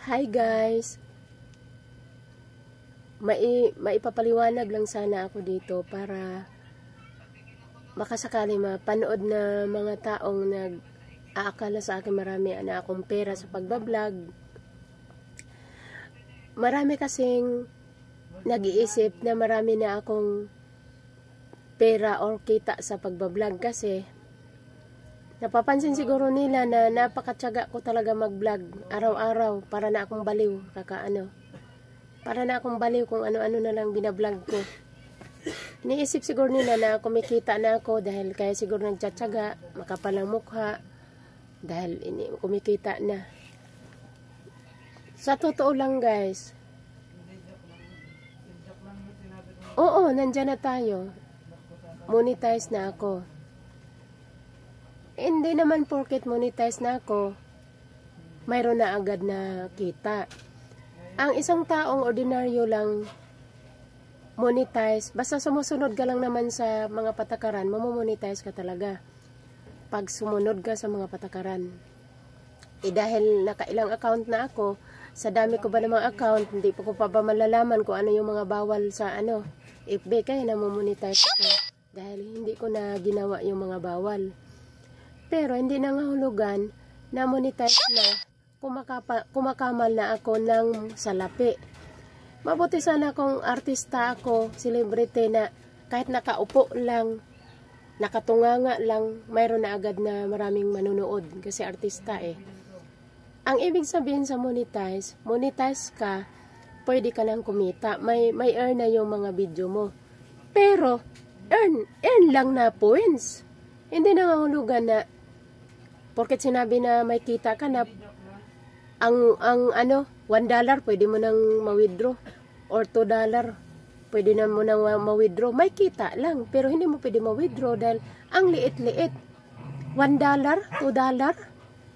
Hi guys! Maipapaliwanag lang sana ako dito para makasakali mapanood na mga taong nag-aakala sa akin marami na akong pera sa pagbablog. Marami kasing nag-iisip na marami na akong pera or kita sa pagbablog kasi napapansin siguro nila na napakatyaga ko talaga mag-vlog araw-araw para na akong baliw, para na akong baliw kung ano-ano na lang binablog ko. Iniisip siguro nila na kumikita na ako dahil kaya siguro nagtsatsaga, makapalang mukha, dahil kumikita na. Sa totoo lang guys, oo, nandyan na tayo. Monetize na ako. Hindi naman porket monetize na ako, mayroon na agad na kita. Ang isang taong ordinaryo lang monetize, basta sumusunod ka lang naman sa mga patakaran, mamomonetize ka talaga. Pag sumunod ka sa mga patakaran. Dahil nakailang account na ako, sa dami ko ba ng mga account, hindi po ko pa ba malalaman kung ano yung mga bawal sa FB, kaya namomonetize ako. Dahil hindi ko na ginawa yung mga bawal. Pero hindi nangahulugan na monetize na kumakamal na ako ng salapi. Mabuti sana kung artista ako, celebrity na kahit nakaupo lang, nakatunganga lang, mayroon na agad na maraming manunood kasi artista eh. Ang ibig sabihin sa monetize ka, pwede ka nang kumita, may earn na yung mga video mo. Pero earn lang na points. Hindi nangahulugan na porket sinabi na may kita ka na ang $1 pwede mo nang ma-withdraw or $2 pwede na mo nang ma-withdraw. May kita lang pero hindi mo pwede ma-withdraw dahil ang liit-liit. $1, $2,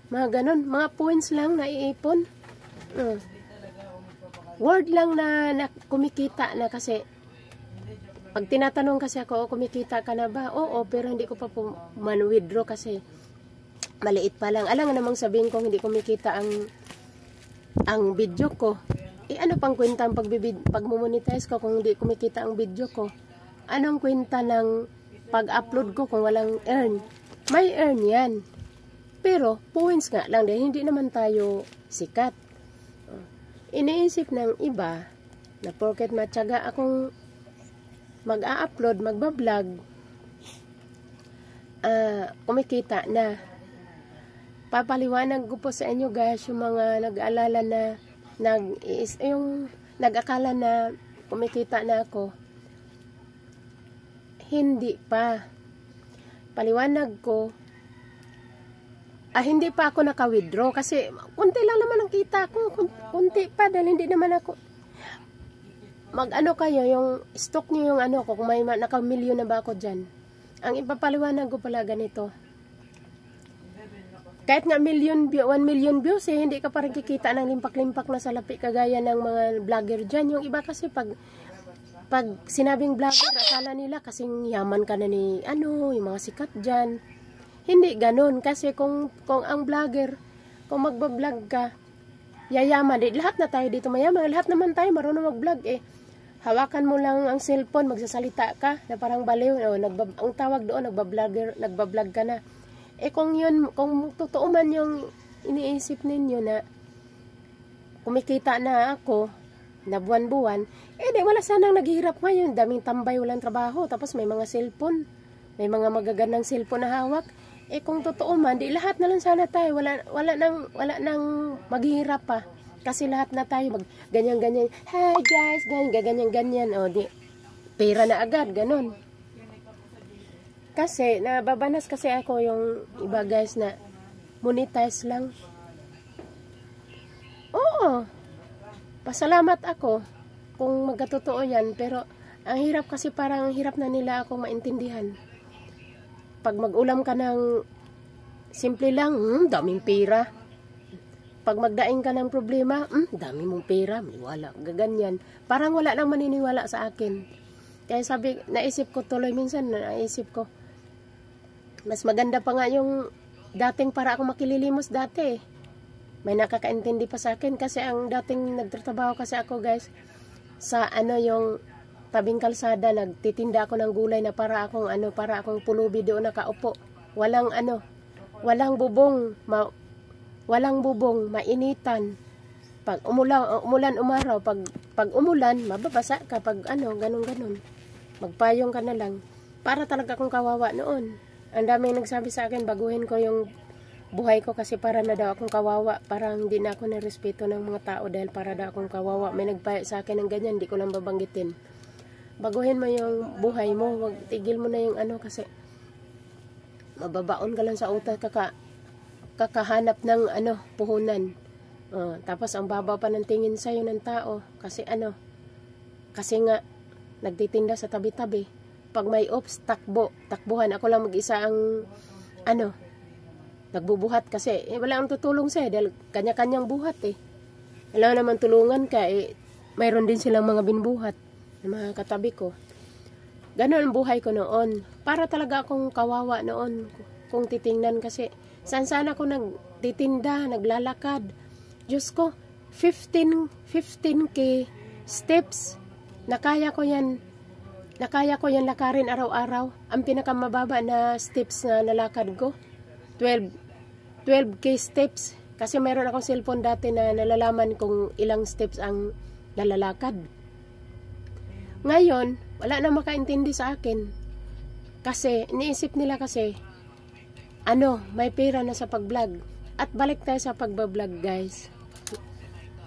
mga ganon, mga points lang na iipon. Word lang na kumikita na kasi pag tinatanong kasi ako, kumikita ka na ba? Oo, pero hindi ko pa po man-withdraw kasi maliit pa lang. Alam nga namang sabihin kong hindi kumikita ang video ko. Ano pang kwenta ang pag-monetize ko kung hindi kumikita ang video ko? Anong kwenta ng pag-upload ko kung walang earn? May earn yan. Pero points nga lang dahil hindi naman tayo sikat. Iniisip ng iba na porket matyaga akong mag-a-upload, magbablog, kumikita na. Papaliwanag ko po sa inyo guys, yung mga nag-aalala na nag-akala na kumikita na ako. Hindi pa. Paliwanag ko, hindi pa ako naka-withdraw kasi kunti lang naman ang kita ko, kunti pa dahil hindi naman ako kayo, yung stock niyo yung ko, kung may naka-milyon na ba ako dyan. Ang ipapaliwanag ko pala ganito. Kahit nga 1 million views hindi ka pa rin kikita ng limpak-limpak na salapi kagaya ng mga vlogger dyan. Yung iba kasi pag sinabing vlogger, akala nila kasing yaman ka na ni yung mga sikat dyan. Hindi ganun kasi kung ang vlogger, kung magbablog ka, yayaman. Lahat na tayo dito mayaman. Lahat naman tayo marunong mag-vlog eh. Hawakan mo lang ang cellphone, magsasalita ka na parang baliw. Ang tawag doon, nagbablog ka na. Kung totoo man yung iniisip ninyo na kumikita na ako na buwan-buwan, wala sanang naghihirap ngayon. Daming tambay, walang trabaho. Tapos may mga cellphone. May mga magagandang cellphone na hawak. Kung totoo man, di lahat na lang sana tayo. Wala nang maghihirap pa. Kasi lahat na tayo ganyan-ganyan. Hi guys, ganyan-ganyan. Di pera na agad, ganun. Kasi nababanas kasi ako yung iba guys na monetize lang. Oo. Pasalamat ako kung magkatotoo yan, pero ang hirap kasi parang hirap na nila akong maintindihan. Pag mag-ulam ka ng simple lang, daming pera. Pag magdaing ka ng problema, dami mong pera, wala, gaganyan. Parang wala nang maniniwala sa akin. Kaya naisip ko tuloy minsan, mas maganda pa nga yung dating para ako makililimos dati. May nakakaintindi pa sa akin kasi ang dating nagtatrabaho kasi ako guys sa yung tabing kalsada, nagtitinda ako ng gulay na para akong pulubi doon nakaupo. Walang bubong, walang bubong, mainitan. Pag umulan umaraw, pag umulan, mababasa ka, pag ganun. Magpayong ka na lang. Para talaga akong kawawa noon. Ang daming nagsabi sa akin, baguhin ko yung buhay ko kasi para na daw akong kawawa. Parang hindi na ako nirespeto ng mga tao dahil para daw akong kawawa. May nagpayo sa akin ng ganyan, hindi ko lang babanggitin. Baguhin mo yung buhay mo, wag tigil mo na yung kasi mababaon ka lang sa utak, kakahanap ng puhunan. Tapos ang baba pa ng tingin sa'yo ng tao kasi kasi nga nagtitinda sa tabi-tabi. Pag may ops, takbuhan. Ako lang mag-isa ang nagbubuhat kasi wala ang tutulong sa'yo dahil kanya-kanyang buhat Wala naman tulungan ka mayroon din silang mga binbuhat na mga katabi ko. Ganon ang buhay ko noon. Para talaga akong kawawa noon kung titingnan kasi saan ako nagtitinda, naglalakad. Diyos ko, 15k steps. Nakaya ko yan lakarin araw-araw. Ang pinakamababa na steps na nalakad ko, 12k steps. Kasi mayroon akong cellphone dati na nalalaman kung ilang steps ang nalalakad. Ngayon, wala na makaintindi sa akin. Kasi, iniisip nila kasi, may pera na sa pag-vlog. At balik tayo sa pagbablog guys.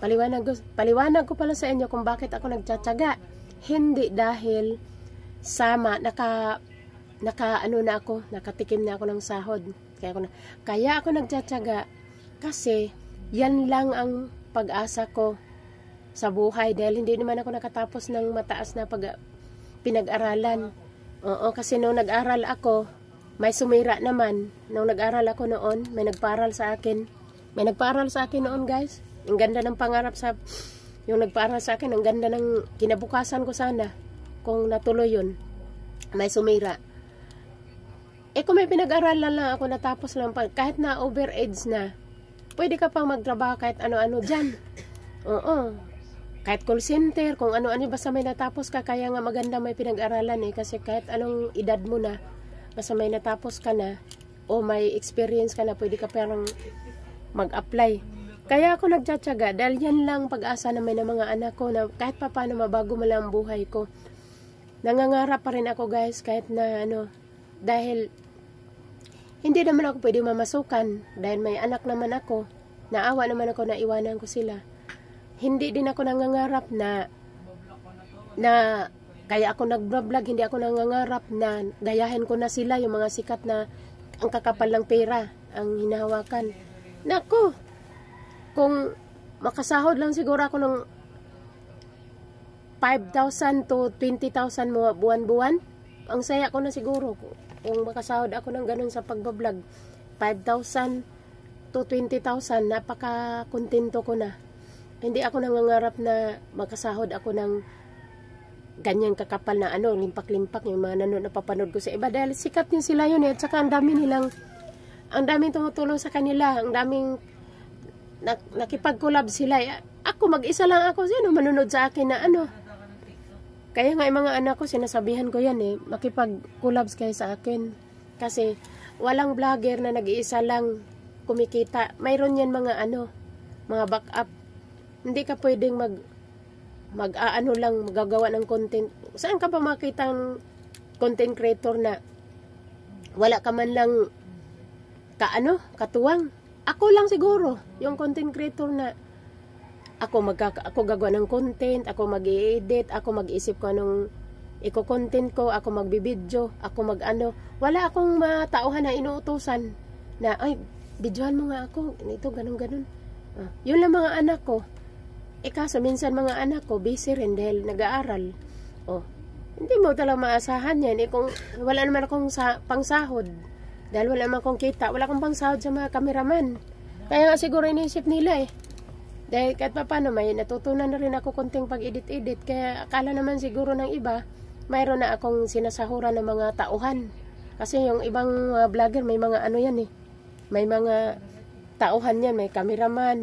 Paliwanag ko pala sa inyo kung bakit ako nagtsatsaga. Hindi dahil nakatikim na ako ng sahod. Kaya ako nagtsatsaga kasi yan lang ang pag-asa ko sa buhay dahil hindi naman ako nakatapos ng mataas na pinag-aralan. Kasi nung nag-aral ako, may sumira naman. Nung nag-aral ako noon, may nagpaaral sa akin. May nagpaaral sa akin noon guys. Ang ganda ng pangarap yung nagpaaral sa akin, ang ganda ng kinabukasan ko sana kung natuloy yun. May sumira. Kung may pinag-aralan lang ako, natapos lang kahit na over-age na, pwede ka pang magtrabaho kahit ano-ano dyan. Kahit call center, kung ano-ano, basta may natapos ka. Kaya nga maganda may pinag-aralan kasi kahit anong edad mo na, basta may natapos ka na o may experience ka na, pwede ka parang mag-apply. Kaya ako nagtsatsaga dahil yan lang pag-asa naman ng mga anak ko na kahit pa paano mabago mo lang ang buhay ko. Nangangarap pa rin ako guys kahit na dahil hindi naman ako pwede mamasukan dahil may anak naman ako. Naawa naman ako na iwanan ko sila. Hindi din ako nangangarap na kaya ako nag-vlog, hindi ako nangangarap na gayahin ko na sila, yung mga sikat na ang kakapal ng pera ang hinahawakan. Nako, kung makasahod lang siguro ako ng 5,000 to 20,000 mga buwan-buwan, ang saya ko na siguro. Kung makasahod ako ng ganun sa pagbablog, 5,000 to 20,000, napaka-kontento ko na. Hindi ako nangangarap na makasahod ako ng ganyan kakapal na limpak-limpak yung mga napapanood ko sa iba dahil sikat din sila yun at saka ang daming tumutulong sa kanila, ang daming nakipag-collab sila. Ako mag-isa lang ako, sino manunod sa akin na kaya nga yung mga anak ko sinasabihan ko yan makipag-collabs kayo sa akin kasi walang vlogger na nag-iisa lang kumikita. Mayroon yan mga mga backup. Hindi ka pwedeng magagawa ng content. Saan ka pa makita ng content creator na wala ka man lang katuwang? Ako lang siguro yung content creator na ako gagawa ng content, ako mag-i-edit, ako mag-isip ko anong iko-content ko, ako magbibidyo, ako wala akong matauhan na inuutusan na ay videohan mo nga ako ito ganun. Yun lang mga anak ko. Kaso minsan mga anak ko busy rin dahil nag-aaral. Hindi mo talaga maasahan yan kung wala naman akong pangsahod. Dahil wala naman akong kita, wala akong pangsahod sa mga kameraman. Kaya nga siguro inisip nila Dahil kahit pa paano may natutunan na rin ako konting pag-edit-edit. Kaya akala naman siguro ng iba, mayroon na akong sinasahuran ng mga tauhan. Kasi yung ibang vlogger may mga yan may mga tauhan yan, may kameraman.